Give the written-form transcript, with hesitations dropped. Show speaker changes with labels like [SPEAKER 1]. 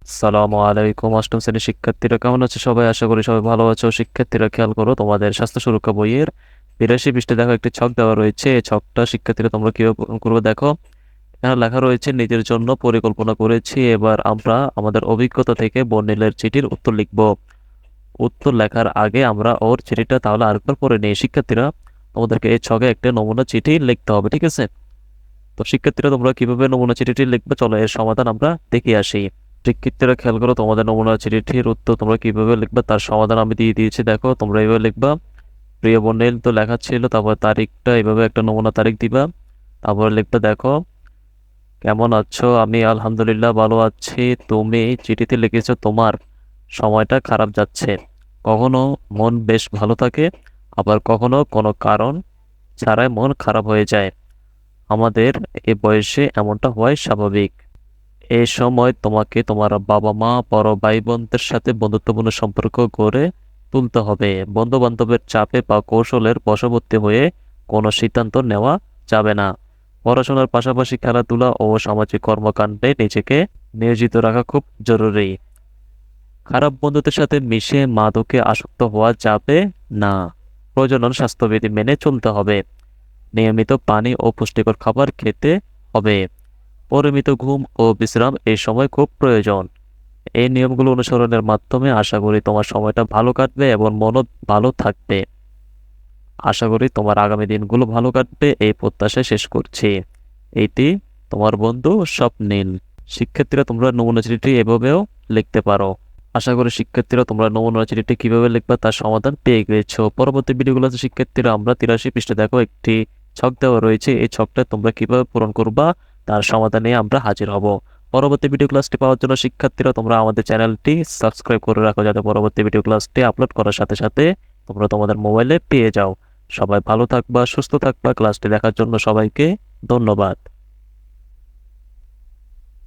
[SPEAKER 1] আসসালামু আলাইকুম। অষ্টম শ্রেণীর শিক্ষার্থীরা কেমন আছে সবাই? আশা করি সবাই ভালো আছো। শিক্ষার্থীরা খেয়াল করো, তোমাদের স্বাস্থ্য সুরক্ষা বইয়ের 82 পৃষ্ঠে দেখো একটি ছক দেওয়া রয়েছে। এই ছকটা শিক্ষার্থীরা তোমরা কিভাবে পূরণ করবে দেখো। এখানে লেখা রয়েছে নিজের জন্য পরিকল্পনা করেছি। এবার আমরা আমাদের অভিজ্ঞতা থেকে বর্ণিলের চিঠির উত্তর লিখব। উত্তর লেখার আগে আমরা ওর চিঠিটা তাহলে আরেকবার পড়ে নিই। শিক্ষার্থীরা তোমাদেরকে এই ছকে একটা নমুনা চিঠি লিখতে হবে, ঠিক আছে? তো শিক্ষার্থীরা তোমরা কিভাবে নমুনা চিঠিটি লিখবে চলো এর সমাধান আমরা দেখে আসি। শিক্ষার্থীরা খেয়াল করো, তোমাদের নমুনা চিঠির উত্তর তোমরা কিভাবে লিখবে তার সমাধান আমি দিয়ে দিয়েছি। দেখো তোমরা এইভাবে লিখবা। প্রিয় বর্ণিল তো লেখা ছিল, তারপর তারিখটা এইভাবে একটা নমুনা তারিখ দিবা। তারপর লিখবে দেখো, কেমন আছো? আমি আলহামদুলিল্লাহ ভালো আছি। তুমি চিঠিতে লিখেছো তোমার সময়টা খারাপ যাচ্ছে। কখনো মন বেশ ভালো থাকে, আবার কখনো কোনো কারণ ছাড়াই মন খারাপ হয়ে যায়। আমাদের এ বয়সে এমনটা হওয়াই স্বাভাবিক। এই সময় তোমাকে তোমার বাবা মা বড় ভাই বোনদের সাথে বন্ধুত্বপূর্ণ সম্পর্ক গড়ে তুলতে হবে। বন্ধু বান্ধবের চাপে বা কৌশলের বশবর্তী হয়ে কোনো সিদ্ধান্ত নেওয়া যাবে না। পড়াশোনার পাশাপাশি খেলাধুলা ও সামাজিক কর্মকাণ্ডে নিজেকে নিয়োজিত রাখা খুব জরুরি। খারাপ বন্ধুদের সাথে মিশে মাদকে আসক্ত হওয়া যাবে না। প্রজনন স্বাস্থ্যবিধি মেনে চলতে হবে। নিয়মিত পানি ও পুষ্টিকর খাবার খেতে হবে। পরিমিত ঘুম ও বিশ্রাম এই সময় খুব প্রয়োজন। এই নিয়মগুলো অনুসরণের মাধ্যমে আশা করি তোমার সময়টা ভালো কাটবে এবং মনও ভালো থাকবে। আশা করি তোমার আগামী দিনগুলো ভালো কাটবে এই প্রত্যাশা শেষ করছি। এইটি তোমার বন্ধু স্বপ্নিল। শিক্ষার্থীরা তোমরা নমুনা চিঠিটি এভাবেও লিখতে পারো। আশা করি শিক্ষার্থীরা তোমরা নমুনা চিঠিটি কিভাবে লিখবা তার সমাধান পেয়ে গেছো। পরবর্তী ভিডিওগুলোতে শিক্ষার্থীরা আমরা 83 পৃষ্ঠে দেখো একটি ছক দেওয়া রয়েছে। এই ছকটা তোমরা কিভাবে পূরণ করবা তার সমাধান নিয়ে আমরা হাজির হব। পরবর্তী ভিডিও ক্লাসটি পাওয়ার জন্য শিক্ষার্থীরা তোমরা আমাদের চ্যানেলটি সাবস্ক্রাইব করে রাখো, যাতে পরবর্তী ভিডিও ক্লাসটি আপলোড করার সাথে সাথে তোমরা তোমাদের মোবাইলে পেয়ে যাও। সবাই ভালো থাকবা, সুস্থ থাকবা। ক্লাসটি দেখার জন্য সবাইকে ধন্যবাদ।